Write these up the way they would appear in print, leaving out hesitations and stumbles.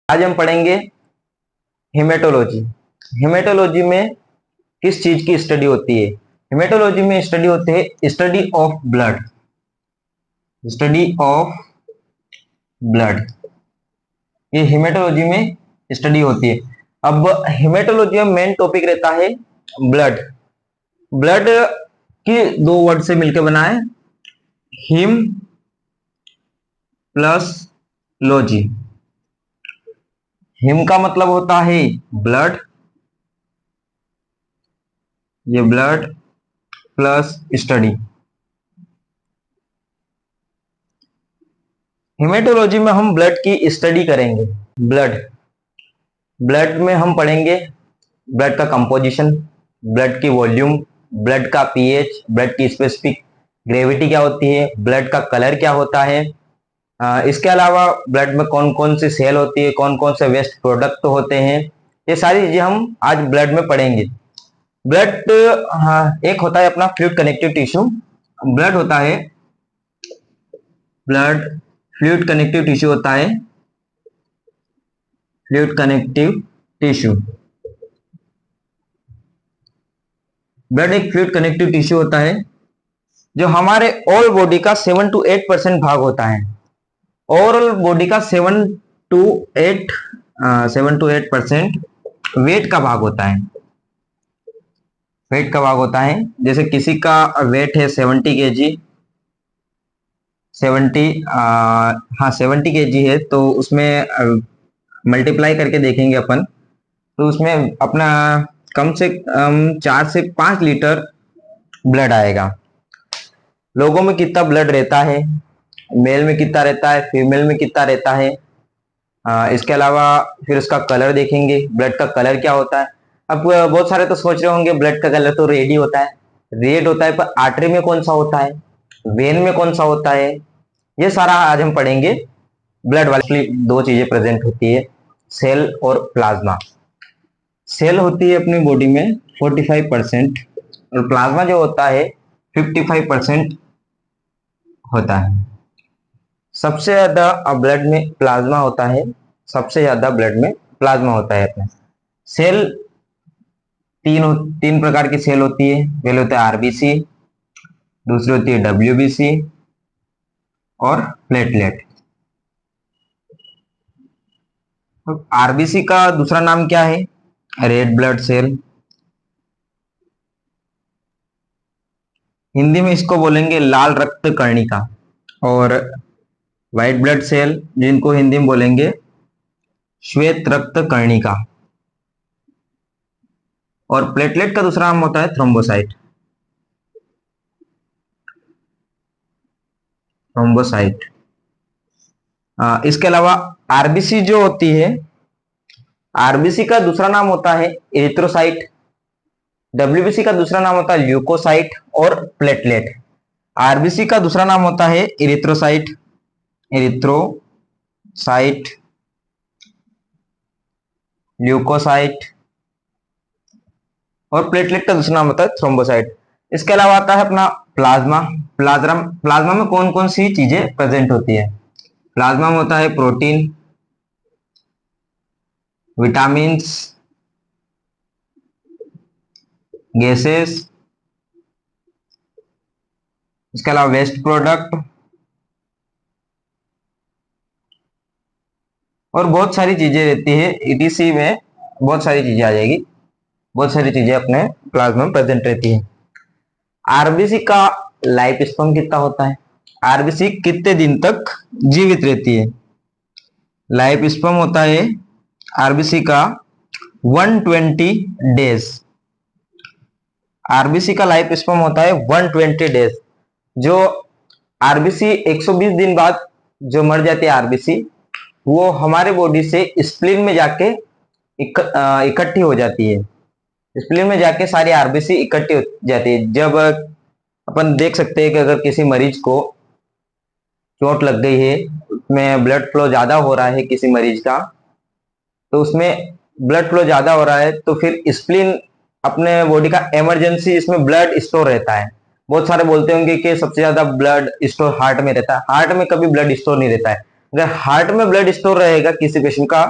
आज हम पढ़ेंगे हेमेटोलॉजी। हेमेटोलॉजी में किस चीज की स्टडी होती है? हेमेटोलॉजी में स्टडी होती है study of blood, study of blood. ये हेमेटोलॉजी में स्टडी होती है। अब हेमेटोलॉजी में मेन टॉपिक रहता है ब्लड। ब्लड की दो वर्ड से मिलकर बना है, हिम प्लस लॉजी। हिम का मतलब होता है ब्लड, ये ब्लड प्लस स्टडी। हेमेटोलॉजी में हम ब्लड की स्टडी करेंगे। ब्लड में हम पढ़ेंगे ब्लड का कंपोजिशन, ब्लड की वॉल्यूम, ब्लड का पीएच, ब्लड की स्पेसिफिक ग्रेविटी क्या होती है, ब्लड का कलर क्या होता है। इसके अलावा ब्लड में कौन कौन सी सेल होती है, कौन कौन से वेस्ट प्रोडक्ट होते हैं, ये सारी चीजें हम आज ब्लड में पढ़ेंगे। ब्लड एक होता है अपना फ्लूइड कनेक्टिव टिश्यू। ब्लड होता है, ब्लड फ्लूइड कनेक्टिव टिश्यू होता है, फ्लूइड कनेक्टिव टिश्यू। ब्लड एक फ्लूइड कनेक्टिव टिश्यू होता है जो हमारे ऑल बॉडी का 7 to 8% भाग होता है। ओवरऑल बॉडी का 7 to 8% वेट का भाग होता है। वेट का भाग होता है, जैसे किसी का वेट है 70 kg, 70 kg है, तो उसमें मल्टीप्लाई करके देखेंगे अपन, तो उसमें अपना कम से कम 4 से 5 लीटर ब्लड आएगा। लोगों में कितना ब्लड रहता है, मेल में कितना रहता है, फीमेल में कितना रहता है। इसके अलावा फिर उसका कलर देखेंगे, ब्लड का कलर क्या होता है। अब बहुत सारे तो सोच रहे होंगे ब्लड का कलर तो रेड ही होता है, रेड होता है, पर आर्टरी में कौन सा होता है, वेन में कौन सा होता है, ये सारा आज हम पढ़ेंगे। ब्लड वाली दो चीजें प्रेजेंट होती है, सेल और प्लाज्मा। सेल होती है अपनी बॉडी में 45% और प्लाज्मा जो होता है 55% होता है। सबसे ज्यादा ब्लड में प्लाज्मा होता है, सबसे ज्यादा ब्लड में प्लाज्मा होता है अपने। सेल तीन प्रकार की सेल होती है। पहले होता है आरबीसी, दूसरी होती है डब्ल्यूबीसी और प्लेटलेट। तो आरबीसी का दूसरा नाम क्या है? Red blood cell. हिंदी में इसको बोलेंगे लाल रक्त कर्णिका। और व्हाइट ब्लड सेल जिनको हिंदी में बोलेंगे श्वेत रक्त कर्णिका। और प्लेटलेट का दूसरा नाम होता है थ्रोम्बोसाइट। थ्रोम्बोसाइट। इसके अलावा आरबीसी जो होती है, आरबीसी का दूसरा नाम होता है एरिथ्रोसाइट, डब्ल्यूबीसी का दूसरा नाम होता है ल्यूकोसाइट और प्लेटलेट। आरबीसी का दूसरा नाम होता है एरिथ्रोसाइट, एरिथ्रोसाइट, ल्यूकोसाइट और प्लेटलेट का दूसरा नाम होता है थ्रोम्बोसाइट। इसके अलावा आता है अपना प्लाज्मा। प्लाज्मा में कौन कौन सी चीजें प्रेजेंट होती है? प्लाज्मा में होता है प्रोटीन, विटामिन्स, गैसेस, इसके अलावा वेस्ट प्रोडक्ट और बहुत सारी चीजें रहती है। ईटीसी में बहुत सारी चीजें आ जाएगी, बहुत सारी चीजें अपने प्लाज्मा में प्रेजेंट रहती है। आरबीसी का लाइफ स्पैन कितना होता है? आरबीसी कितने दिन तक जीवित रहती है? लाइफ स्पैन होता है आरबीसी का 120 डेज। आरबीसी का लाइफ स्पैन होता है 120 डेज। जो आरबीसी 120 दिन बाद जो मर जाती है आरबीसी, वो हमारे बॉडी से स्प्लीन में जाके इकट्ठी हो जाती है। स्प्लीन में जाके सारी आरबीसी इकट्ठी हो जाती है। जब अपन देख सकते हैं कि अगर किसी मरीज को चोट लग गई है, उसमें ब्लड फ्लो ज्यादा हो रहा है किसी मरीज का, तो उसमें ब्लड फ्लो ज्यादा हो रहा है, तो फिर स्प्लीन अपने बॉडी का इमरजेंसी इसमें ब्लड स्टोर रहता है। बहुत सारे बोलते होंगे कि सबसे ज्यादा ब्लड स्टोर हार्ट में रहता है। हार्ट में कभी ब्लड स्टोर नहीं रहता है। अगर हार्ट में ब्लड स्टोर रहेगा किसी पेशेंट का,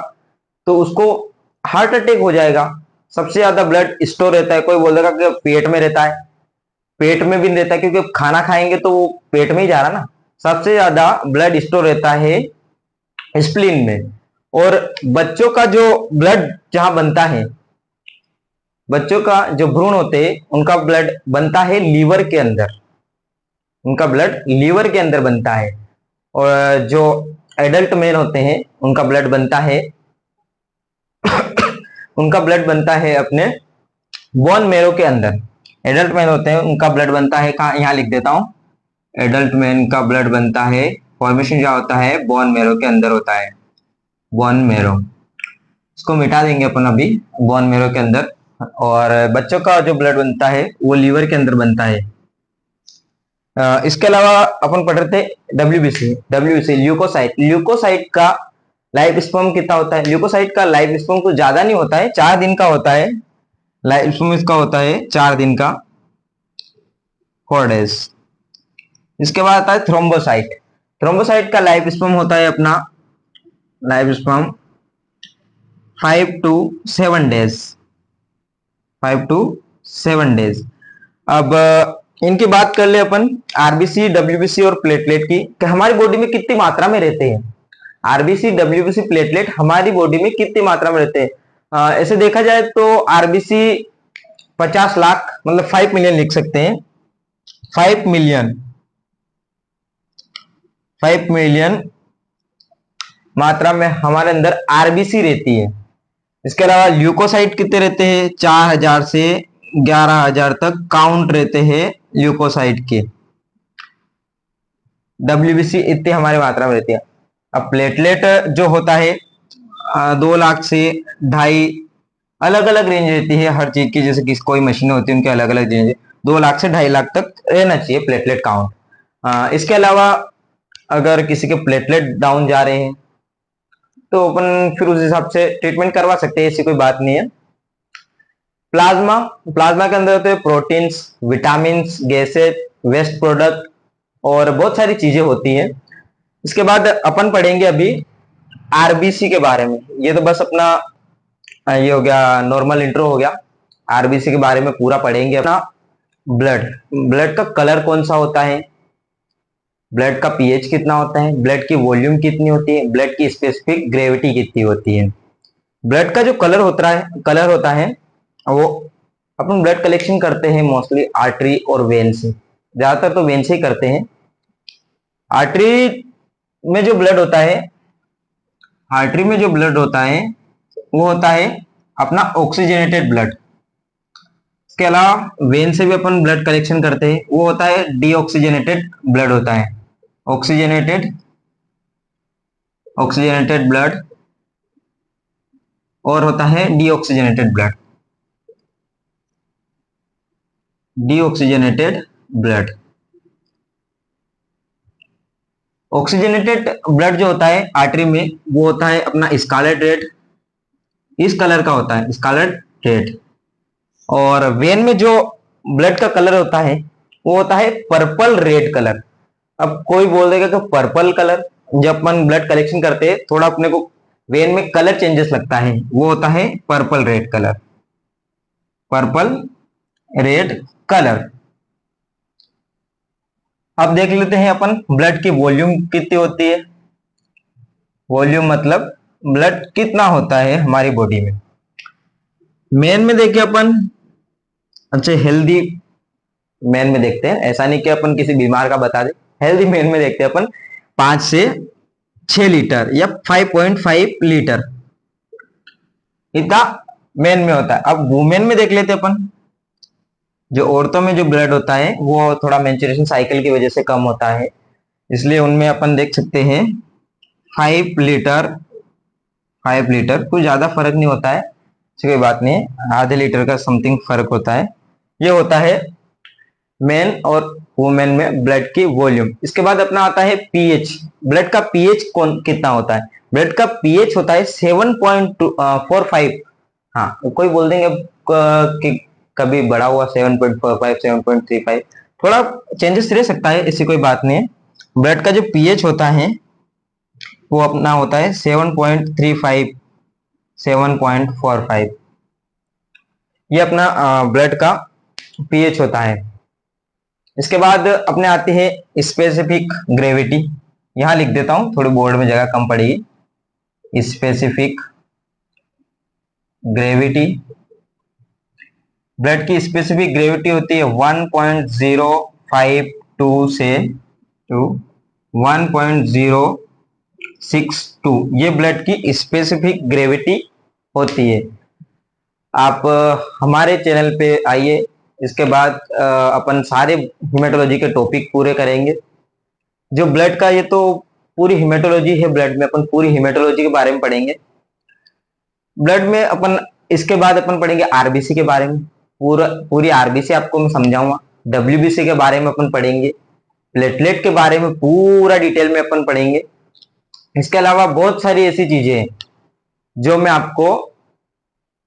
तो उसको हार्ट अटैक हो जाएगा। सबसे ज्यादा ब्लड स्टोर रहता है, कोई बोलेगा कि पेट में रहता है, पेट में भी नहीं रहता है, क्योंकि खाना खाएंगे तो वो पेट में ही जा रहा ना। सबसे ज्यादा ब्लड स्टोर रहता है स्प्लीन में। और बच्चों का जो ब्लड जहां बनता है, बच्चों का जो भ्रूण होते हैं उनका ब्लड बनता है लीवर के अंदर, उनका ब्लड लीवर के अंदर बनता है। और जो एडल्ट मेल होते हैं उनका ब्लड बनता है उनका ब्लड बनता है अपने बोन मेरो के अंदर। एडल्ट मैन होते हैं उनका ब्लड बनता है कहाँ, यहाँ लिख देता हूँ। एडल्ट मैन का ब्लड बनता है, फॉर्मेशन क्या होता है, बोन मेरो के अंदर होता है, बोन मेरो। इसको मिटा देंगे अपन अभी, बोन मेरो के अंदर। और बच्चों का जो ब्लड बनता है वो लीवर के अंदर बनता है। इसके अलावा अपन पढ़ रहे थे डब्ल्यूबीसी, डब्ल्यूबीसी ल्यूकोसाइट। ल्यूकोसाइट का लाइफ स्पैन कितना होता है? ल्यूकोसाइट का लाइफ स्पैन कुछ ज्यादा नहीं होता है, 4 दिन का होता है। लाइफ स्पैन इसका होता है 4 दिन का, 4 डेज। इसके बाद आता है थ्रोम्बोसाइट। थ्रोम्बोसाइट का लाइफ स्पैन होता है अपना, life span 5 to 7 days, 5 to 7 days. अब इनकी बात कर ले अपन, आरबीसी, डब्ल्यूबीसी और प्लेटलेट की, कि हमारी बॉडी में कितनी मात्रा में रहते हैं। आरबीसी, डब्ल्यूबीसी, प्लेटलेट हमारी बॉडी में कितनी मात्रा में रहते हैं? ऐसे देखा जाए तो आरबीसी 50 लाख मतलब 5 मिलियन लिख सकते हैं। 5 मिलियन, 5 मिलियन मात्रा में हमारे अंदर आरबीसी रहती है। इसके अलावा ल्यूकोसाइट कितने रहते हैं? 4000 से 11000 तक काउंट रहते हैं ल्यूकोसाइट के। डब्ल्यूबीसी इतनी हमारी मात्रा में रहती है। अब प्लेटलेट जो होता है 2 लाख से 2.5, अलग अलग रेंज रहती है हर चीज की, जैसे कि कोई मशीन होती है उनकी अलग अलग रेंज है। 2 लाख से 2.5 लाख तक रहना चाहिए प्लेटलेट काउंट। इसके अलावा अगर किसी के प्लेटलेट डाउन जा रहे हैं तो अपन फिर उस हिसाब से ट्रीटमेंट करवा सकते हैं, ऐसी कोई बात नहीं है। प्लाज्मा, प्लाज्मा के अंदर होते हैं proteins, vitamin, gases, waste product और बहुत सारी चीजें होती हैं। इसके बाद अपन पढ़ेंगे अभी आरबीसी के बारे में। ये तो बस अपना ये हो गया, नॉर्मल इंट्रो हो गया। आरबीसी के बारे में पूरा पढ़ेंगे अपना। ब्लड, ब्लड का कलर कौन सा होता है, ब्लड का पीएच कितना होता है, ब्लड की वॉल्यूम कितनी होती है, ब्लड की स्पेसिफिक ग्रेविटी कितनी होती है। ब्लड का जो कलर होता है वो अपन ब्लड कलेक्शन करते हैं मोस्टली आर्टरी और वेन से, ज्यादातर तो वेन से ही करते हैं। आर्टरी में जो ब्लड होता है, आर्टरी में जो ब्लड होता है वो होता है अपना ऑक्सीजनेटेड ब्लड। इसके अलावा वेन से भी अपन ब्लड कलेक्शन करते हैं, वो होता है डीऑक्सीजनेटेड ब्लड होता है, ऑक्सीजनेटेड, ऑक्सीजनेटेड ब्लड, और होता है deoxygenated blood, deoxygenated blood. Oxygenated blood जो होता है आर्टरी में वो होता है अपना स्कारलेट रेड, इस कलर का होता है स्कारलेट रेड। और वेन में जो ब्लड का कलर होता है वो होता है पर्पल रेड कलर। अब कोई बोल देगा कि पर्पल कलर, जब अपन ब्लड कलेक्शन करते हैं थोड़ा अपने को वेन में कलर चेंजेस लगता है, वो होता है purple red colour, purple red colour. अब देख लेते हैं अपन ब्लड की वॉल्यूम कितनी होती है। वॉल्यूम मतलब ब्लड कितना होता है हमारी बॉडी में। मेन में देखिए अपन, अच्छे हेल्दी मैन में देखते हैं, ऐसा नहीं कि अपन किसी बीमार का बता दे। हेल्दी मैन में देखते हैं अपन 5 से 6 लीटर या 5.5 लीटर इतना मेन में होता है। अब वुमेन में देख लेते हैं अपन, जो औरतों में जो ब्लड होता है वो थोड़ा मेंस्ट्रुएशन साइकिल की वजह से कम होता है, इसलिए उनमें अपन देख सकते हैं 5 लीटर, 5 लीटर। कोई ज्यादा फर्क नहीं होता है, कोई बात नहीं है, आधे लीटर का समथिंग फर्क होता है। ये होता है मेन और वुमेन में ब्लड की वॉल्यूम। इसके बाद अपना आता है पीएच। ब्लड का पीएच कौन कितना होता है? ब्लड का पीएच होता है 7.45। हाँ, कोई बोल देंगे कि कभी बढ़ा हुआ 7.45, 7.35, थोड़ा चेंजेस रह सकता है, ऐसी कोई बात नहीं है। ब्लड का जो पीएच होता है वो अपना होता है 7.35, 7.45। ये अपना ब्लड का पीएच होता है। इसके बाद अपने आती है स्पेसिफिक ग्रेविटी। यहां लिख देता हूं, थोड़ी बोर्ड में जगह कम पड़ेगी। स्पेसिफिक ग्रेविटी, ब्लड की स्पेसिफिक ग्रेविटी होती है 1.052 से टू 1.062। ये ब्लड की स्पेसिफिक ग्रेविटी होती है। आप हमारे चैनल पे आइए, इसके बाद अपन सारे हिमेटोलॉजी के टॉपिक पूरे करेंगे। जो ब्लड का, ये तो पूरी हिमेटोलॉजी है, ब्लड में अपन पूरी हिमेटोलॉजी के बारे में पढ़ेंगे। ब्लड में अपन इसके बाद अपन पढ़ेंगे आरबीसी के बारे में, पूरी आरबीसी आपको मैं समझाऊंगा। डब्ल्यूबीसी के बारे में अपन पढ़ेंगे, प्लेटलेट के बारे में पूरा डिटेल में अपन पढ़ेंगे। इसके अलावा बहुत सारी ऐसी चीजें हैं जो मैं आपको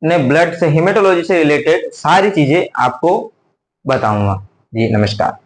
ने ब्लड से, हिमेटोलॉजी से रिलेटेड सारी चीजें आपको बताऊंगा। जी नमस्कार।